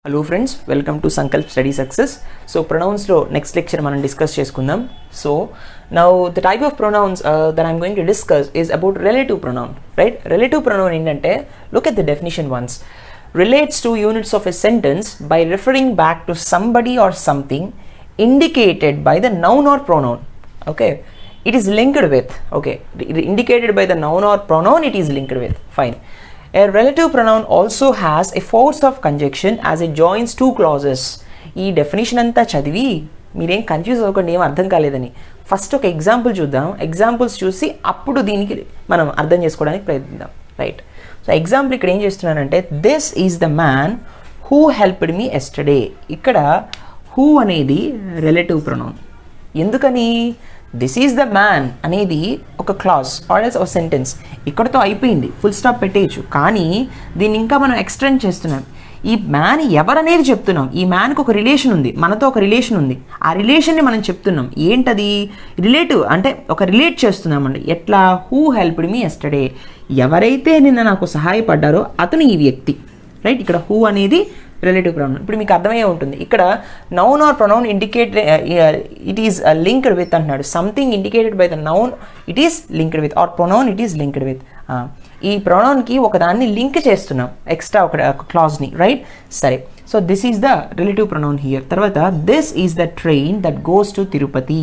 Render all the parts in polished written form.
Hello friends, welcome to Sankalp Study Success. So pronouns lo next lecture మనం discuss చేసుకుందాం. So now the type of pronouns that I'm going to discuss is about relative pronoun, right? Relative pronoun ఏంటంటే look at the definition once. Relates to units of a sentence by referring back to somebody or something indicated by the noun or pronoun. Okay, it is linked with, okay, indicated by the noun or pronoun, it is linked with, fine. A relative pronoun also has a force of conjunction as it joins two clauses. ఈ definition అంతా చదివి మీరేం confuse అవ్వకండి, ఏం అర్థం కాలేదని. First ఒక example చూద్దాం, ఎగ్జాంపుల్స్ చూసి అప్పుడు దీనికి మనం అర్థం చేసుకోవడానికి ప్రయత్నిద్దాం, రైట్? సో ఎగ్జాంపుల్ ఇక్కడ ఏం చేస్తున్నానంటే, this is the man who helped me yesterday. ఇక్కడ హూ అనేది రిలేటివ్ ప్రొనౌన్. ఎందుకని? దిస్ ఈజ్ ద మ్యాన్ అనేది ఒక క్లాజ్ ఆర్ ఎల్స్ ఒక సెంటెన్స్, ఇక్కడతో అయిపోయింది, ఫుల్ స్టాప్ పెట్టేయచ్చు. కానీ దీన్ని ఇంకా మనం ఎక్స్టెండ్ చేస్తున్నాం. ఈ మ్యాన్ ఎవరనేది చెప్తున్నాం. ఈ మ్యాన్కి ఒక రిలేషన్ ఉంది, మనతో ఒక రిలేషన్ ఉంది. ఆ రిలేషన్ని మనం చెప్తున్నాం. ఏంటది? రిలేటివ్ అంటే ఒక రిలేట్ చేస్తున్నామండి. ఎట్లా? Who helped me yesterday. ఎవరైతే నిన్న నాకు సహాయపడ్డారో అతను ఈ వ్యక్తి, రైట్? ఇక్కడ హూ అనేది రిలేటివ్ ప్రొనౌన్. ఇప్పుడు మీకు అర్థమయ్యే ఉంటుంది. ఇక్కడ noun or pronoun indicate it is linked with అంటున్నాడు. Something indicated by the noun it is linked with, or pronoun it is linked with. ఈ ప్రొనౌన్కి ఒకదాన్ని లింక్ చేస్తున్నాం, ఎక్స్ట్రా ఒక క్లాజ్ని, రైట్? సరే, so this is the relative pronoun here. తర్వాత this is the train that goes to Tirupati.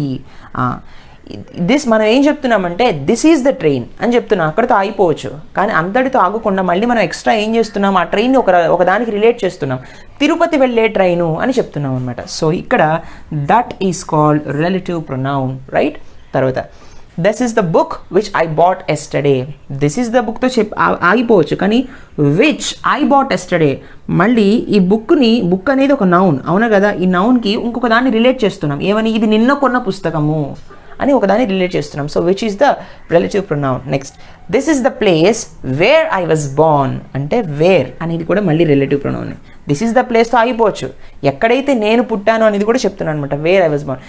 This మనం ఏం చెప్తున్నామంటే దిస్ ఈజ్ ద ట్రైన్ అని చెప్తున్నాం, అక్కడితో ఆగిపోవచ్చు. కానీ అంతటితో ఆగకుండా మళ్ళీ మనం ఎక్స్ట్రా ఏం చేస్తున్నాం, ఆ ట్రైన్ని ఒకదానికి రిలేట్ చేస్తున్నాం. తిరుపతి వెళ్ళే ట్రైను అని చెప్తున్నాం అనమాట. సో ఇక్కడ that is called relative pronoun, right? తర్వాత this is the book which I bought yesterday. This is the బుక్తో ఆగిపోవచ్చు, కానీ విచ్ ఐ బాట్ ఎస్టర్డే, మళ్ళీ ఈ బుక్ అనేది ఒక నౌన్, అవునా కదా? ఈ నౌన్కి ఇంకొక దాన్ని రిలేట్ చేస్తున్నాం. ఏమని? ఇది నిన్న కొన్న పుస్తకము అని ఒకదాన్ని రిలేట్ చేస్తున్నాం. So which is the relative pronoun. Next, this is the place where I was born అంటే వేర్ అనేది కూడా మళ్ళీ relative pronoun. This is the ప్లేస్తో ఆగిపోవచ్చు, ఎక్కడైతే నేను పుట్టాను అనేది కూడా చెప్తున్నాను అనమాట, వేర్ ఐ వాజ్ బోర్న్.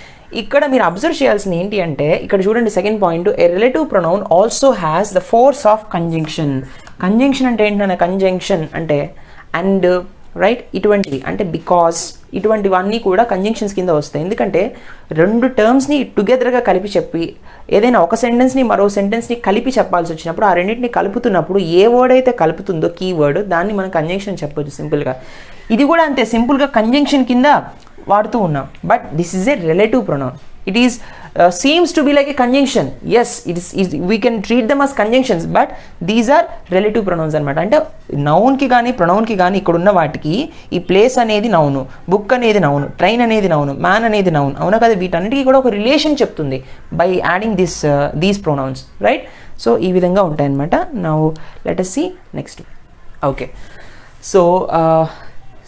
ఇక్కడ మీరు అబ్జర్వ్ చేయాల్సింది ఏంటి అంటే, ఇక్కడ చూడండి second point, A relative pronoun also has the force of conjunction. Conjunction అంటే ఏంటన్నా? కంజంక్షన్ అంటే అండ్, రైట్? ఇటువంటివి అంటే బికాస్, ఇటువంటివన్నీ కూడా కంజంక్షన్స్ కింద వస్తాయి. ఎందుకంటే రెండు టర్మ్స్ని టుగెదర్గా కలిపి చెప్పి, ఏదైనా ఒక సెంటెన్స్ని మరో సెంటెన్స్ని కలిపి చెప్పాల్సి వచ్చినప్పుడు, ఆ రెండింటిని కలుపుతున్నప్పుడు ఏ వర్డ్ అయితే కలుపుతుందో కీవర్డ్, దాన్ని మనం కంజంక్షన్ చెప్పొచ్చు సింపుల్గా. ఇది కూడా అంతే, సింపుల్గా కంజంక్షన్ కింద వాడుతూ ఉన్నాం. But this is a relative pronoun. It is seems to be like a conjunction. Yes, it is we can treat them as conjunctions, but these are relative pronouns అనమాట. అంటే నౌన్కి కానీ ప్రొనౌన్కి కానీ ఇక్కడ ఉన్న వాటికి ఈ ప్లేస్ అనేది నౌను, బుక్ అనేది నౌను, ట్రైన్ అనేది నౌను, మ్యాన్ అనేది నౌన్, అవునా కదా? వీటన్నిటికీ కూడా ఒక రిలేషన్ చెప్తుంది by adding these pronouns, right? So ఈ విధంగా ఉంటాయన్నమాట. Now let us see next. Okay, so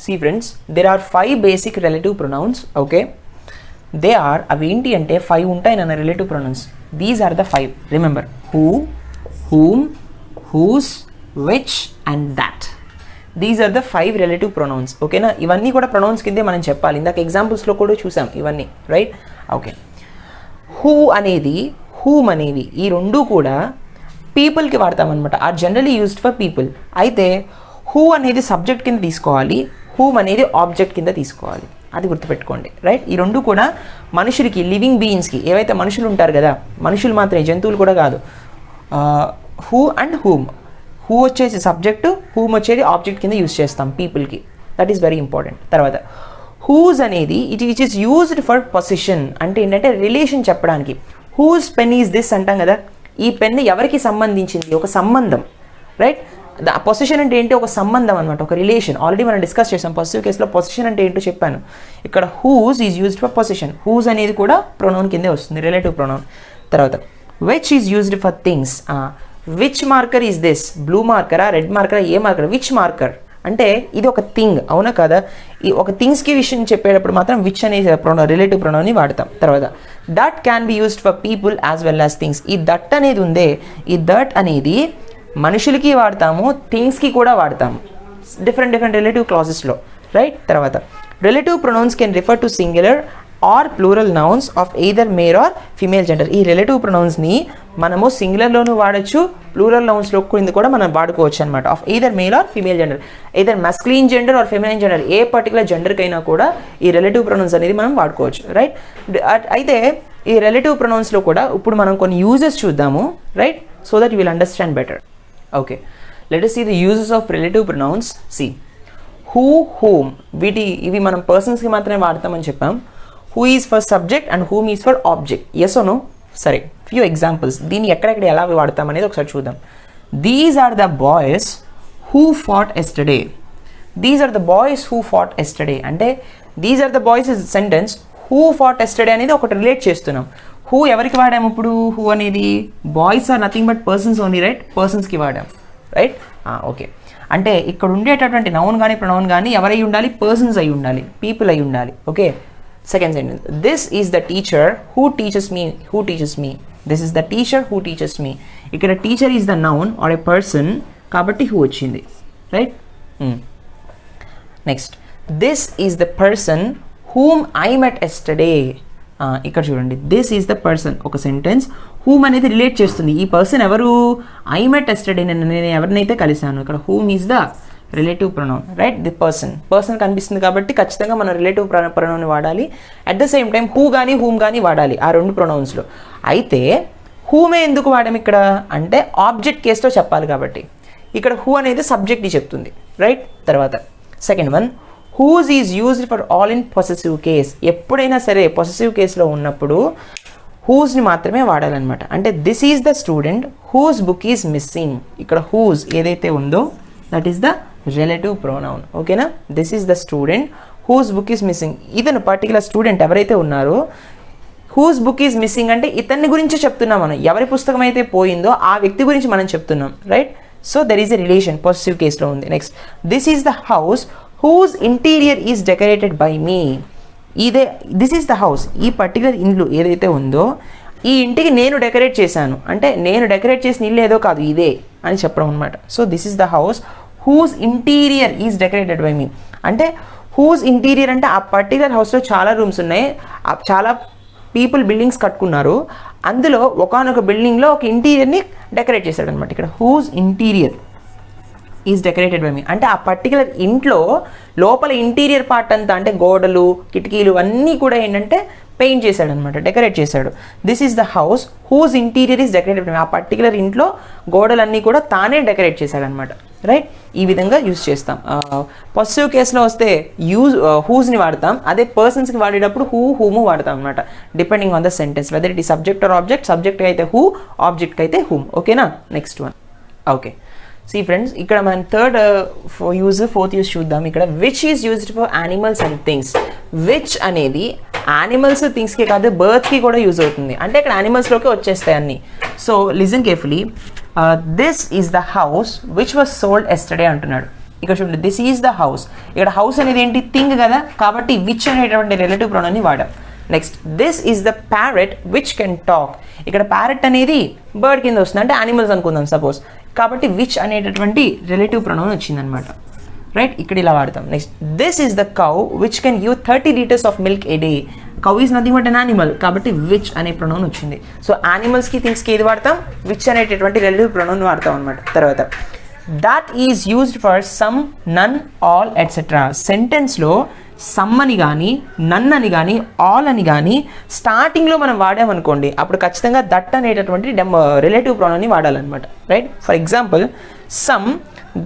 see friends, there are 5 basic relative pronouns. Okay, they are, అవి ఏంటి అంటే 5 ఉంటాయి నన్ను relative pronouns. These are the 5. Remember, who, whom, whose, which and that. These are the 5 relative pronounce. ఓకేనా? ఇవన్నీ కూడా pronounce కిందే మనం చెప్పాలి. ఇందాక ఎగ్జాంపుల్స్లో కూడా చూసాం ఇవన్నీ, రైట్? ఓకే, హూ అనేది, హూమ్ అనేవి ఈ రెండు కూడా పీపుల్కి వాడతామన్నమాట, are generally used for people. అయితే హూ అనేది సబ్జెక్ట్ కింద తీసుకోవాలి, హూమ్ అనేది ఆబ్జెక్ట్ కింద తీసుకోవాలి. అది గుర్తుపెట్టుకోండి, రైట్? ఈ రెండు కూడా మనుషులకి, లివింగ్ బీయింగ్స్కి, ఏవైతే మనుషులు ఉంటారు కదా, మనుషులు మాత్రమే, జంతువులు కూడా కాదు. హూ అండ్ హూమ్, హూ వచ్చేసి సబ్జెక్టు, హూమ్ వచ్చేది ఆబ్జెక్ట్ కింద యూజ్ చేస్తాం పీపుల్కి. That is very important. తర్వాత హూజ్ అనేది it is used for position, అంటే ఏంటంటే రిలేషన్ చెప్పడానికి. హూజ్ పెన్ ఈజ్ దిస్ అంటాం కదా, ఈ పెన్ ఎవరికి సంబంధించింది? ఒక సంబంధం, రైట్? పొసిషన్ అంటే ఏంటి? ఒక సంబంధం అనమాట, ఒక రిలేషన్. ఆల్రెడీ మనం డిస్కస్ చేసాం పాజిటివ్ కేసులో పొసిషన్ అంటే ఏంటో చెప్పాను. ఇక్కడ whose is used for possession. Whose అనేది కూడా ప్రొనౌన్ కిందే వస్తుంది, రిలేటివ్ ప్రొనౌన్. తర్వాత which is used for things. Which marker is this? Blue మార్కరా, రెడ్ మార్కరా, ఏ మార్కర్? విచ్ మార్కర్ అంటే ఇది ఒక థింగ్, అవునా కదా? ఈ ఒక థింగ్స్కి విషయం చెప్పేటప్పుడు మాత్రం విచ్ అనే రిలేటివ్ ప్రొనౌన్ని వాడతాం. తర్వాత that can be used for people as well as things. ఈ దట్ అనేది ఉందే, ఈ దట్ అనేది మనుషులకి వాడతాము, థింగ్స్కి కూడా వాడతాము, డిఫరెంట్ రిలేటివ్ క్లాజెస్లో, రైట్? తర్వాత relative pronouns can refer to singular or plural nouns of either male or female gender. ఈ రిలేటివ్ ప్రొనౌన్స్ని మనము సింగులర్లోనూ వాడచ్చు, ప్లూరల్ నౌన్స్లో కూడా మనం వాడుకోవచ్చు అనమాట. Of either male or female gender, either masculine gender or feminine gender, ఏ పర్టికులర్ జెండర్కైనా కూడా ఈ రిలేటివ్ ప్రొనౌన్స్ అనేది మనం వాడుకోవచ్చు, రైట్. అయితే ఈ రిలేటివ్ ప్రొనౌన్స్లో కూడా ఇప్పుడు మనం కొన్ని యూజెస్ చూద్దాము, right, so that you will understand better. Okay, let us see the uses of relative pronouns. See, who, whom, ఇవి మనం పర్సన్స్కి మాత్రమే వాడతామని చెప్పాం. who is for subject and whom is for object. yes or no? సరే, few examples. దీన్ని ఎక్కడెక్కడ ఎలా వాడతాం అనేది ఒకసారి చూద్దాం. These are the boys who fought yesterday. These are the boys who fought yesterday. అంటే these are the boys is sentence, who fought yesterday అనేది ఒకటి రిలేట్ చేస్తున్నాం. who ఎవరికి వాడాము ఇప్పుడు? who అనేది boys or nothing but persons only, right, పర్సన్స్కి వాడాం, రైట్. ఓకే, అంటే ఇక్కడ ఉండేటటువంటి నౌన్ కానీ ప్రొనౌన్ కానీ ఎవరై ఉండాలి? పర్సన్స్ అయి ఉండాలి, పీపుల్ అయి ఉండాలి. Okay, second sentence, this is the teacher who teaches me. Who teaches me, this is the teacher who teaches me. ఇక్కడ teacher is the noun or a person కాబట్టి హూ వచ్చింది, right. Next, this is the person whom I met yesterday. ఇక్కడ చూడండి, this is the person, ఒక sentence, whom అనేది relate చేస్తుంది. ఈ person ఎవరు? ఐ మెట్ ఎస్టర్డే, నేను ఎవరినైతే కలిశాను. ఇక్కడ whom is the relative pronoun, right. The person కనిపిస్తుంది కాబట్టి ఖచ్చితంగా మనం రిలేటివ్ ప్రొనౌన్ వాడాలి. At the same time who కానీ హూమ్ కానీ వాడాలి ఆ రెండు ప్రొనౌన్స్లో. అయితే హూమే ఎందుకు వాడాం ఇక్కడ అంటే ఆబ్జెక్ట్ కేసులో చెప్పాలి కాబట్టి ఇక్కడ హూ అనేది సబ్జెక్ట్ని చెప్తుంది, రైట్. తర్వాత second one, whose is used for all in possessive case. ఎప్పుడైనా సరే పొసెసివ్ కేసులో ఉన్నప్పుడు హూజ్ని మాత్రమే వాడాలన్నమాట. అంటే this is the student whose book is missing. ఇక్కడ హూజ్ ఏదైతే ఉందో that is the relative pronoun, ఓకేనా. This is the student whose book is missing. ఇతను పర్టికులర్ స్టూడెంట్ ఎవరైతే ఉన్నారో హూజ్ బుక్ ఈజ్ మిస్సింగ్ అంటే ఇతన్ని గురించి చెప్తున్నాం మనం. ఎవరి పుస్తకం అయితే పోయిందో ఆ వ్యక్తి గురించి మనం చెప్తున్నాం, right. So there is a relation, positive కేసులో ఉంది. Next, this is the house whose interior is decorated by me. This is the house, ఈ పర్టికులర్ ఇల్లు ఏదైతే ఉందో ఈ ఇంటికి నేను డెకరేట్ చేశాను అంటే నేను డెకరేట్ చేసిన ఇల్లు ఏదో కాదు ఇదే అని చెప్పడం అనమాట. So this is the house whose interior is decorated by me. అంటే హూజ్ ఇంటీరియర్ అంటే ఆ పర్టికులర్ హౌస్లో చాలా రూమ్స్ ఉన్నాయి, చాలా పీపుల్ బిల్డింగ్స్ కట్టుకున్నారు, అందులో ఒకానొక బిల్డింగ్లో ఒక ఇంటీరియర్ని డెకరేట్ చేశాడు అనమాట. ఇక్కడ whose interior is decorated by me అంటే ఆ పర్టికులర్ ఇంట్లో లోపల ఇంటీరియర్ పార్ట్ అంతా అంటే గోడలు కిటికీలు అన్నీ కూడా ఏంటంటే పెయింట్ చేశాడు అనమాట, డెకరేట్ చేశాడు. This is the house whose interior is decorated by me. ఆ పర్టికులర్ ఇంట్లో గోడలన్నీ కూడా తానే డెకరేట్ చేశాడనమాట, రైట్. ఈ విధంగా యూజ్ చేస్తాం. పాజిటివ్ కేసులో వస్తే హూజ్ని వాడతాం, అదే పర్సన్స్కి వాడేటప్పుడు హూము వాడతాం అనమాట, depending on the sentence whether it ఈ సబ్జెక్ట్ ఆర్ ఆబ్జెక్ట్. సబ్జెక్ట్కి అయితే హూ, ఆబ్జెక్ట్కి అయితే హూమ్, ఓకేనా. Next one, okay. See friends, ఇక్కడ మనం ఫోర్త్ యూజ్ చూద్దాం. ఇక్కడ which is used for animals and things. Which అనేది యానిమల్స్ థింగ్స్కి కాదు బర్డ్స్కి కూడా యూజ్ అవుతుంది. అంటే ఇక్కడ యానిమల్స్లోకి వచ్చేస్తాయి అన్ని. So listen carefully, this is the house which was sold yesterday అంటున్నాడు. ఇక్కడ చూడండి, దిస్ ఈజ్ ద హౌస్. ఇక్కడ హౌస్ అనేది ఏంటి? థింగ్ కదా, కాబట్టి విచ్ అనేటువంటి రిలేటివ్ ప్రొనౌన్ని వాడాం. Next, this is the parrot which can talk. ఇక్కడ ప్యారెట్ అనేది బర్డ్ కింద వస్తుంది, అంటే యానిమల్స్ అనుకుందాం సపోజ్, కాబట్టి విచ్ అనేటటువంటి రిలేటివ్ ప్రొనౌన్ వచ్చిందనమాట, రైట్. ఇక్కడ ఇలా వాడతాం. Next, this is the cow which can give 30 liters of milk a day. Cow is nothing but an animal కాబట్టి విచ్ అనే ప్రొనౌన్ వచ్చింది. సో యానిమల్స్కి థింగ్స్కి ఏది వాడతాం? విచ్ అనేటటువంటి రిలేటివ్ ప్రొనౌన్ వాడతాం అనమాట. తర్వాత, that is used for some, none, all etcetera. సెంటెన్స్లో సమ్ అని కానీ నన్ అని కానీ ఆల్ అని కానీ స్టార్టింగ్లో మనం వాడామనుకోండి అప్పుడు ఖచ్చితంగా దట్ అనేటటువంటి రిలేటివ్ ప్రొనౌన్ని వాడాలన్నమాట, right. For example, some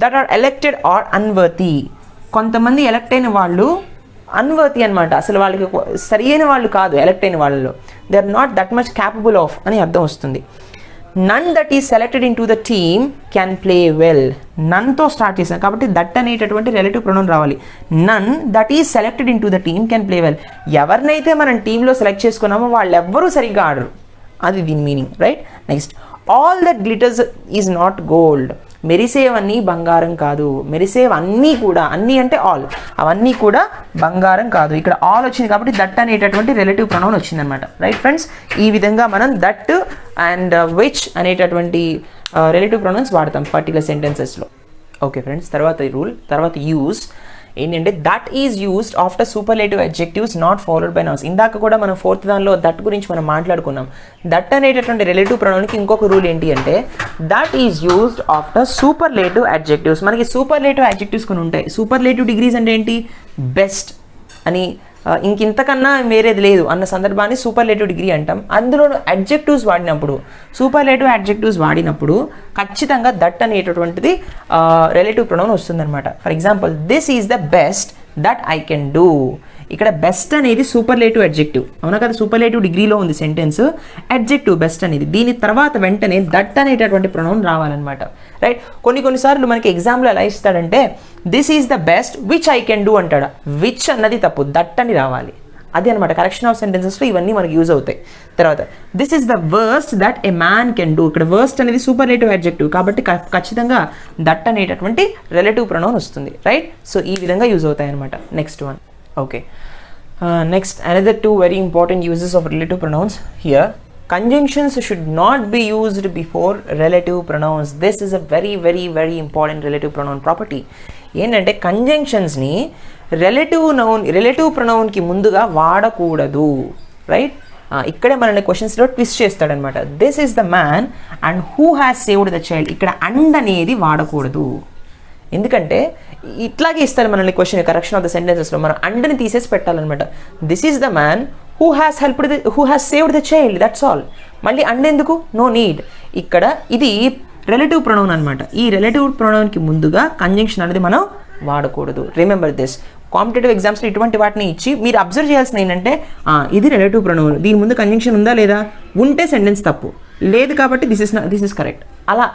that are elected are unworthy. కొంతమంది ఎలక్ట్ అయిన వాళ్ళు అన్వర్తి అనమాట, అసలు వాళ్ళకి సరైన వాళ్ళు కాదు. ఎలక్ట్ అయిన వాళ్ళలో they are not that much capable of అని అర్థం వస్తుంది. None that is selected in to the team can play well. నన్తో స్టార్ట్ చేశాను కాబట్టి దట్ అనేటటువంటి రిలేటివ్ ప్రొనౌన్ రావాలి. None that is selected in to the team can play well. ఎవరినైతే మనం టీంలో సెలెక్ట్ చేసుకున్నామో వాళ్ళు ఎవ్వరూ సరిగ్గా ఆడరు, అది దీని meaning, right. Next, all that glitters is not gold. మెరిసేవన్నీ బంగారం కాదు. మెరిసేవన్నీ కూడా, అన్నీ అంటే ఆల్, అవన్నీ కూడా బంగారం కాదు. ఇక్కడ ఆల్ వచ్చింది కాబట్టి దట్ అనేటటువంటి రిలేటివ్ ప్రొనౌన్ వచ్చిందనమాట, రైట్ ఫ్రెండ్స్. ఈ విధంగా మనం దట్ అండ్ విచ్ అనేటటువంటి రిలేటివ్ ప్రొనౌన్స్ వాడతాం పర్టికులర్ సెంటెన్సెస్లో. ఓకే ఫ్రెండ్స్, తర్వాత రూల్, తర్వాత యూజ్. ఏంటంటే that is used after superlative adjectives not followed by nouns. ఇందాక కూడా మనం ఫోర్త్ దానిలో దట్ గురించి మనం మాట్లాడుకున్నాం. దట్ అనేటటువంటి రిలేటివ్ ప్రొనౌన్కి ఇంకొక రూల్ ఏంటి అంటే that is used after superlative adjectives. మనకి సూపర్లేటివ్ అడ్జెక్టివ్స్ కొన్ని ఉంటాయి. సూపర్లేటివ్ డిగ్రీస్ అంటే ఏంటి, బెస్ట్ అని ఇంకింతకన్నా వేరేది లేదు అన్న సందర్భాన్ని సూపర్లేటివ్ డిగ్రీ అంటాం. అందులో అడ్జెక్టివ్స్ వాడినప్పుడు, సూపర్లేటివ్ అడ్జెక్టివ్స్ వాడినప్పుడు ఖచ్చితంగా దట్ అనేటటువంటిది రిలేటివ్ ప్రొనౌన్ వస్తుందన్నమాట. For example this is the best that I can do. ఇక్కడ బెస్ట్ అనేది సూపర్లేటివ్ అడ్జెక్టివ్, అవునా కదా, సూపర్లేటివ్ డిగ్రీలో ఉంది సెంటెన్స్. అడ్జెక్టివ్ బెస్ట్ అనేది, దీని తర్వాత వెంటనే దట్ అనేటటువంటి ప్రొనౌన్ రావాలన్నమాట. రైట్, కొన్నిసార్లు మనకి ఎగ్జామ్లో ఎలా ఇస్తాడంటే this is the best which I can do అంటాడు. విచ్ అన్నది తప్పు, దట్ అని రావాలి. అది అనమాట కరెక్షన్ ఆఫ్ సెంటెన్సెస్లో ఇవన్నీ మనకి యూజ్ అవుతాయి. తర్వాత this is the worst that a man can do. ఇక్కడ వర్స్ట్ అనేది సూపర్లేటివ్ అడ్జెక్టివ్ కాబట్టి ఖచ్చితంగా దట్ అనేటటువంటి రిలేటివ్ ప్రొనౌన్ వస్తుంది. రైట్, సో ఈ విధంగా యూజ్ అవుతాయి అనమాట. Next one. Okay, next another two very important uses of relative pronouns here. Conjunctions should not be used before relative pronouns. This is a very very very important relative pronoun property. ఏంటంటే కంజంక్షన్స్ని relative ప్రొనౌన్కి ముందుగా వాడకూడదు. Right, ఇక్కడే మనల్ని క్వశ్చన్స్లో twist చేస్తాడనమాట. This is the man and who has saved the child. ఇక్కడ and అనేది వాడకూడదు. ఎందుకంటే ఇట్లాగే ఇస్తారు మనల్ని క్వశ్చన్ కరెక్షన్ ఆఫ్ ద సెంటెన్సెస్లో, మనం అండ్ని తీసేసి పెట్టాలన్నమాట. This is the man who has saved the child, that's all. మళ్ళీ అండ్ ఎందుకు, నో నీడ్. ఇక్కడ ఇది రిలేటివ్ ప్రొనౌన్ అనమాట. ఈ రిలేటివ్ ప్రొనౌన్కి ముందుగా కంజంక్షన్ అనేది మనం వాడకూడదు. Remember this. కాంపిటేటివ్ ఎగ్జామ్స్లో ఇటువంటి వాటిని ఇచ్చి మీరు అబ్జర్వ్ చేయాల్సిన ఏంటంటే ఇది రిలేటివ్ ప్రొనౌన్, దీని ముందు కంజంక్షన్ ఉందా లేదా, ఉంటే సెంటెన్స్ తప్పు, లేదు కాబట్టి దిస్ ఇస్ కరెక్ట్, అలా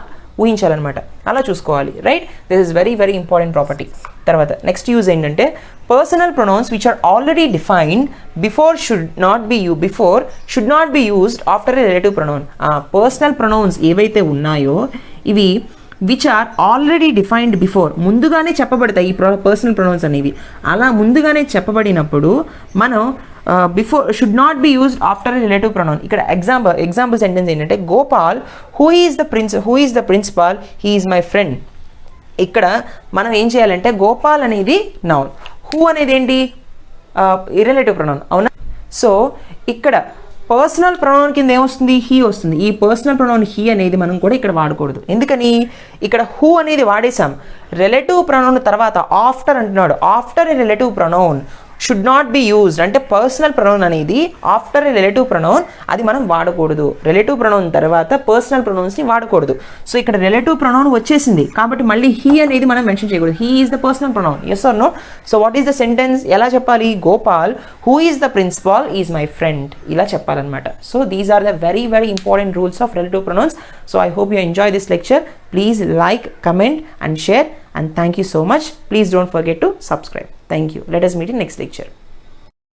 ఊహించాలన్నమాట, అలా చూసుకోవాలి. Right, this is very very important property. తర్వాత నెక్స్ట్ యూజ్ ఏంటంటే personal pronouns which are already defined before should not be used after a relative pronoun. Personal pronouns ఏవైతే ఉన్నాయో ఇవి which are already defined before, ముందుగానే చెప్పబడతాయి ఈ personal pronouns అనేవి. అలా ముందుగానే చెప్పబడినప్పుడు మనం should not be used after a relative pronoun. ఇక్కడ ఎగ్జాంపుల్ సెంటెన్స్ ఏంటంటే Gopal who is the principal, he is my friend. ఇక్కడ మనం ఏం చేయాలంటే గోపాల్ అనేది నౌన్, హూ అనేది ఏంటి రిలేటివ్ ప్రొనౌన్, అవునా. సో ఇక్కడ పర్సనల్ ప్రొనౌన్ కింద ఏమొస్తుంది, హీ వస్తుంది. ఈ పర్సనల్ ప్రొనౌన్ హీ అనేది మనం కూడా ఇక్కడ వాడకూడదు. ఎందుకని, ఇక్కడ హూ అనేది వాడేసాం. రిలేటివ్ ప్రొనౌన్ తర్వాత ఆఫ్టర్ అంటున్నాడు. After a relative pronoun should not be used అంటే పర్సనల్ ప్రొనౌన్ అనేది ఆఫ్టర్ ఎ రిలేటివ్ ప్రొనౌన్ అది మనం వాడకూడదు. రిలేటివ్ ప్రొనౌన్ తర్వాత పర్సనల్ ప్రొనౌన్స్ని వాడకూడదు. సో ఇక్కడ రిలేటివ్ ప్రొనౌన్ వచ్చేసింది కాబట్టి మళ్ళీ హీ అనేది మనం మెన్షన్ చేయకూడదు. He is the personal pronoun, yes or no. So what is the sentence, ఎలా చెప్పాలి, Gopal who is the principal is my friend, ఇలా చెప్పాలన్నమాట. So these are the very very important rules of relative pronouns. So I hope you enjoy this lecture. Please like, comment and share, and thank you so much. Please don't forget to subscribe. Thank you. Let us meet in next lecture.